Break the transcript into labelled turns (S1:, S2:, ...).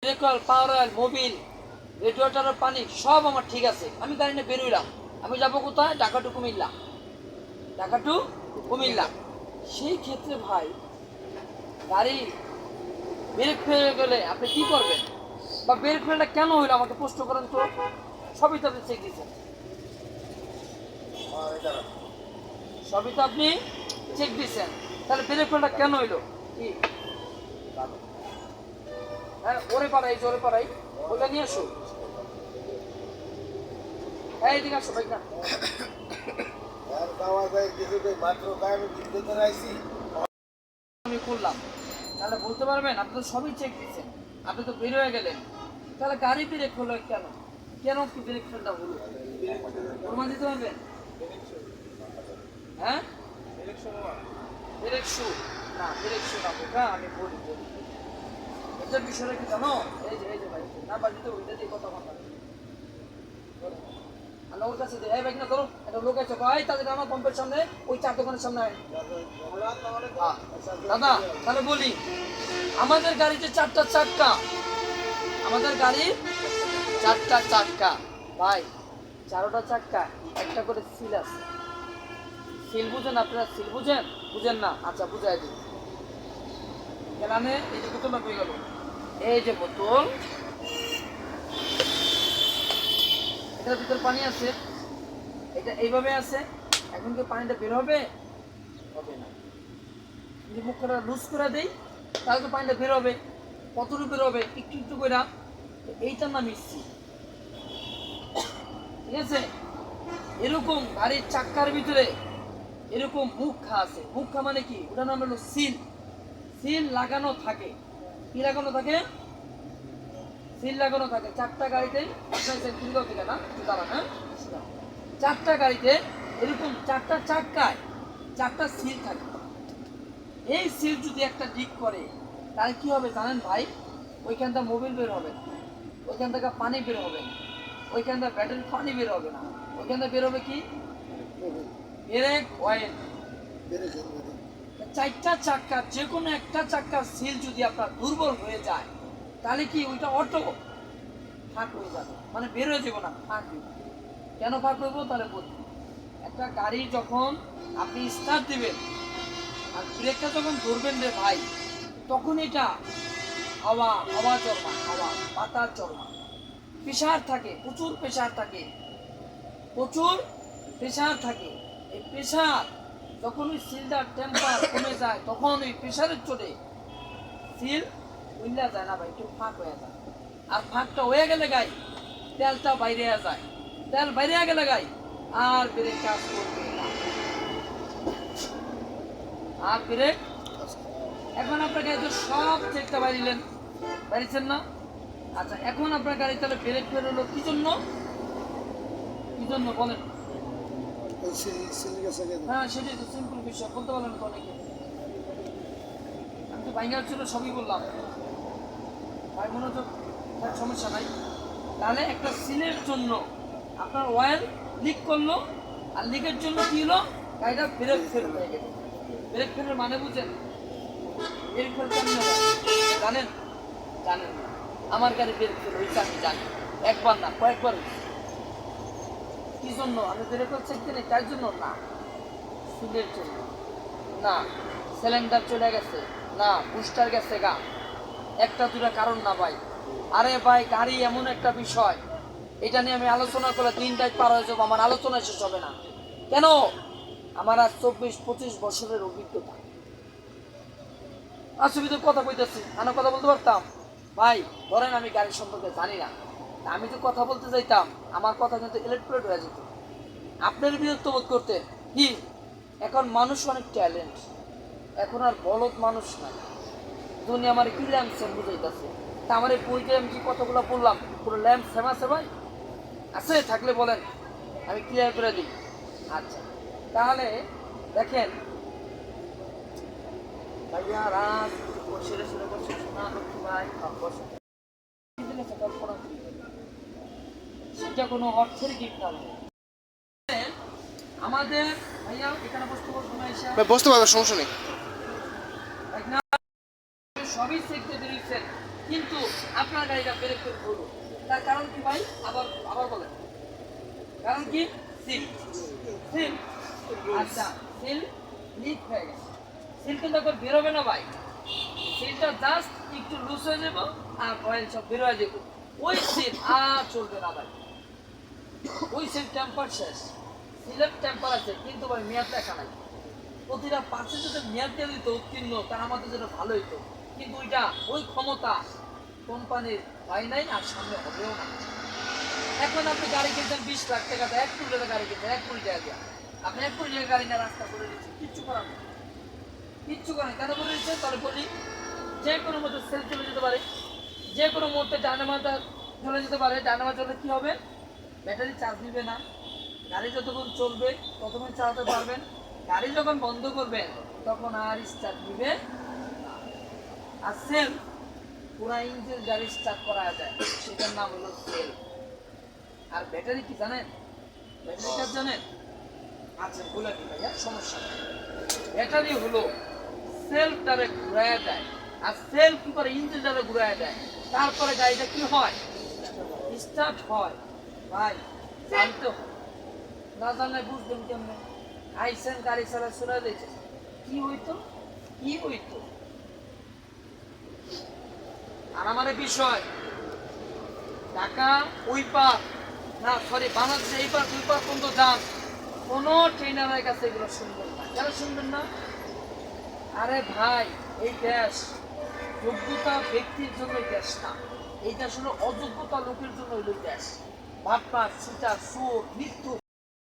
S1: ব্রেকল, পাওয়ার oil, Mobil, রেডিয়েটরের পানি সব আমার ঠিক আছে। আমি গাড়ি নিয়ে বেরোইলাম। আমি যাবো কোথায়? ঢাকা টু কুমিল্লা। ঢাকা টু কুমিল্লা। সেই ক্ষেত্রে ভাই গাড়ি ব্রেক ফেলে গেলে আপনি কি করবেন? বা ব্রেক ফেলটা কেন হইলো আমাকে প্রশ্ন করেন তো। সবই তো আপনি চেক দিচ্ছেন, সবই তো আপনি চেক দিচ্ছেন, তাহলে ব্রেক ফেলটা কেন হইলো কি? হ্যাঁ, ওরে পাড়াই জোরে পাড়াই ওটা নিয়ে আসো। এই দিকে আসো ভাই না। আমি করলাম, তাহলে বলতে পারবেন আপনি তো সবই চেক দিচ্ছেন, আপনি তো বের হয়ে গেলেন, তাহলে গাড়ি ব্রেক হলো কেন? কেন কি ব্রেক ফেলটা হলো প্রমাণ দিতে পারবেন? হ্যাঁ, ব্রেক শু না, ব্রেক শু না বোকা, আমি বলি এটার বিষয়টা কি জানো? এই যে ভাই নাম্বার দিতে ওইটা দিয়ে কথা বলতে আল্লাহ ওর কাছে এই ভাই না ধরো, একটা লোক আছে ভাই, তাদের আমার পাম্পের সামনে ওই চার দোকানের সামনে দাদা। তাহলে বলি আমাদের গাড়িতে চারটা চাক্কা, আমাদের গাড়ি চারটা চাক্কা ভাই, চারোটা চাক্কা একটা করে সিল আছে। সিল বুঝেন আপনারা? সিল বুঝেন? বুঝেন না? আচ্ছা বুঝাই দিন। কেলানে এই যে বোতলটা পেয়ে গেল, এই যে বোতল, এটার ভিতর পানি আছে, এটা এইভাবে আছে। এখন কি পানিটা বের হবে? হবে না। যদি মুখটা লুজ করে দেই তাহলে তো পানিটা বের হবে। কতটুকু বের হবে? একটু একটু করে। এইটার নাম মিশছি, ঠিক আছে? এরকম গাড়ির চাক্কার ভিতরে এরকম মুখা আছে। মুখা মানে কি? ওটার নাম হলো সিল। সিল লাগানো থাকে। কি লাগানো থাকে? সিল লাগানো থাকে চারটা গাড়িতেই। না দাঁড়ান, হ্যাঁ, চারটা গাড়িতে এরকম চারটা চাক্কায় চারটা সিল থাকে। এই সিল যদি একটা ডিক করে তাহলে কি হবে জানেন ভাই? ওইখান থেকে মোবিল বের হবে না, ওইখান থেকে পানি বের হবে না, ওইখান থেকে ব্যাটারি পানি বের হবে না, ওইখান থেকে বের হবে কি? Break oil. চারটা চাক্কা যে কোনো একটা চাক্কার সিল যদি আপনার দুর্বল হয়ে যায় তাহলে কি ওইটা অটো ফাঁক হয়ে যাবে, মানে বের হয়ে যাবো না, ফাঁক হইব। কেন ফাঁক হইব তাহলে বলছি। একটা গাড়ি যখন আপনি স্টার্ট দিবেন আর ব্রেকটা যখন ধরবেন রে ভাই, তখন এটা হাওয়া হাওয়া চরমা, হাওয়া বাতাস চরমা, প্রেশার থাকে, প্রচুর প্রেশার থাকে, প্রচুর প্রেশার থাকে। এই প্রেশার যখন ওই সিলটার টেম্পার কমে যায় তখন ওই প্রেশারের চোটে সিল উল্লা যায় না ভাই, একটু ফাঁক হয়ে যায়। আর ফাঁকটা হয়ে গেলে গাই তেলটা বাইরে যায়, তেল বাইরে গেলে গাই আর ব্রেক কাজ করবে না, আর ব্রেক। এখন আপনার গাড়িতে সব চেকটা বাইরিলেন, বাইরেছেন না? আচ্ছা, এখন আপনার গাড়ি তাহলে ব্রেক বেরোলো কি জন্য? কি জন্য বলেন? হ্যাঁ, সেটাই তো সিম্পল বিষয়, বলতে পারলেন তো অনেকে। আমি তো ভাইঙ্গার ছিল সবই বললাম ভাই, মনোযোগ, সমস্যা নাই। তাহলে একটা সিলের জন্য আপনার অয়েল লিক করলো, আর লিকের জন্য কি হলো? গাড়িটা ব্রেক ফেল হয়ে গেল। ব্রেক ফেলের মানে বুঝেন? ব্রেক ফেল কেমন জানেন? জানেন না? আমার গাড়ি ব্রেক ফেল হয়েছে আমি জানি, একবার না কয়েকবার। কি জন্য? আমি ব্রেক চেক দিই তার জন্য না, সিলের জন্য না, সিলিন্ডার চলে গেছে না, বুস্টার গেছে গা, একটা দুটা কারণ না ভাই। আরে ভাই, গাড়ি এমন একটা বিষয়, এটা নিয়ে আমি আলোচনা করলে দিনটাই পার হয়ে যাবো, আমার আলোচনা শেষ হবে না। কেন? আমার আজ 24-25 বছরের অভিজ্ঞতা। অসুবিধার কথা কইতেছি, আমি কথা বলতে পারতাম ভাই। ধরেন আমি গাড়ির সম্পর্কে জানি না, আমি তো কথা বলতে চাইতাম, আমার কথা কিন্তু ইলেকট্রেট হয়ে যেত, আপনার বিরক্ত বোধ করতে কি। এখন মানুষ অনেক ট্যালেন্ট, এখন আর বলদ মানুষ নাই। দুনিয়া আমার কি ল্যাম্প সেম বুঝাইতেছে, তা আমার এই বইতে আমি কি কতগুলো বললাম, পুরো ল্যাম্প সেম আছে ভাই? আছে? থাকলে বলেন, আমি ক্লিয়ার করে দিই। আচ্ছা, তাহলে দেখেন ভাইয়া, রাত সেরে সেরে বসে শোনা লক্ষ্মী ভাই, সেটা কোনো অর্থের গিফট না। আমাদের ভাইয়া এখানে বসতে বসবো না, এসে
S2: বসতে পারবে, সমস্যা নেই।
S1: সবই শিখতে দিচ্ছেন, কিন্তু আপনার গাড়িটা ব্রেক করে ধরলো, তার কারণ কি ভাই? আবার আবার বলেন, কারণ কি? সিল। সিল, আচ্ছা, সিল লিক হয়ে গেছে। সিল কিন্তু একবার বেরোবে না ভাই, সিলটা জাস্ট একটু লুজ হয়ে যাবো আর অয়েল সব বের হয়ে যাবো। ওই সিল আর চলবে না ভাই, ওই সিল টেম্পার শেষ। সিলের টেম্পার আছে কিন্তু ভাই মেয়াদ দেখা নাই। প্রতিটা পার্সেন্ট যদি মেয়াদ দিয়ে দিত উত্তীর্ণ, তা আমাদের যেটা ভালো হইতো, কিন্তু ওইটা ওই ক্ষমতা কোম্পানির হয় নাই আর সামনে হবেও না। এখন আপনি গাড়ি কিনছেন 20 লাখ টাকা, 1 কোটি টাকা গাড়ি কিনছেন, 1 কোটি টাকা দিয়ে আপনি 1 কোটি টাকা গাড়ি নিয়ে রাস্তা করে দিচ্ছেন, কিচ্ছু করার নেই, কিচ্ছু করেন। কেন করে দিচ্ছেন? তাহলে বলি, যে কোনো মতো সেল চলে যেতে পারে, যে কোনো মুহূর্তে ডায়নামাটা চলে যেতে পারে। ডায়নামা চলে কি হবে? ব্যাটারি চার্জ নিবে না, গাড়ি যতক্ষণ চলবে ততক্ষণ চালাতে পারবেন। গাড়ি যখন বন্ধ করবেন তখন আর স্টার্ট দিবে না। আর সেল, পুরা ইঞ্জিন গাড়ি স্টার্ট করা যায়, সেটার নাম হলো সেল। আর ব্যাটারি কি জানেন? ব্যাটারি কাজ জানেন? আচ্ছা বলে দিই ভাইয়া, সমস্যা নেই। ব্যাটারি হলো সেলটারে ঘুরাইয়া দেয়, আর সেল কি করে? ইঞ্জিনটারে ঘুরাইয়া দেয়, তারপরে গাড়িটা কি হয়? স্টার্ট হয়। ভাই জানতে হবে, না জানলে বুঝবেন কেমনে? আইসেন গাড়ি চালা চলে দিয়েছে, কি হইতো? কি হইতো? আর আমার বিষয়, ঢাকা ওই পার, না সরি বাংলাদেশে এই পার দুই পার পর্যন্ত যান, কোনো ট্রেনারের কাছে এগুলো শুনবেন না। কেন শুনবেন না? আরে ভাই, এই দেশ যোগ্যতা ব্যক্তির জন্য দেশ না, এই দেশ হলো অযোগ্যতা লোকের জন্য হলো দেশ। বাটপার, সিটার, সুর, মৃত্যু,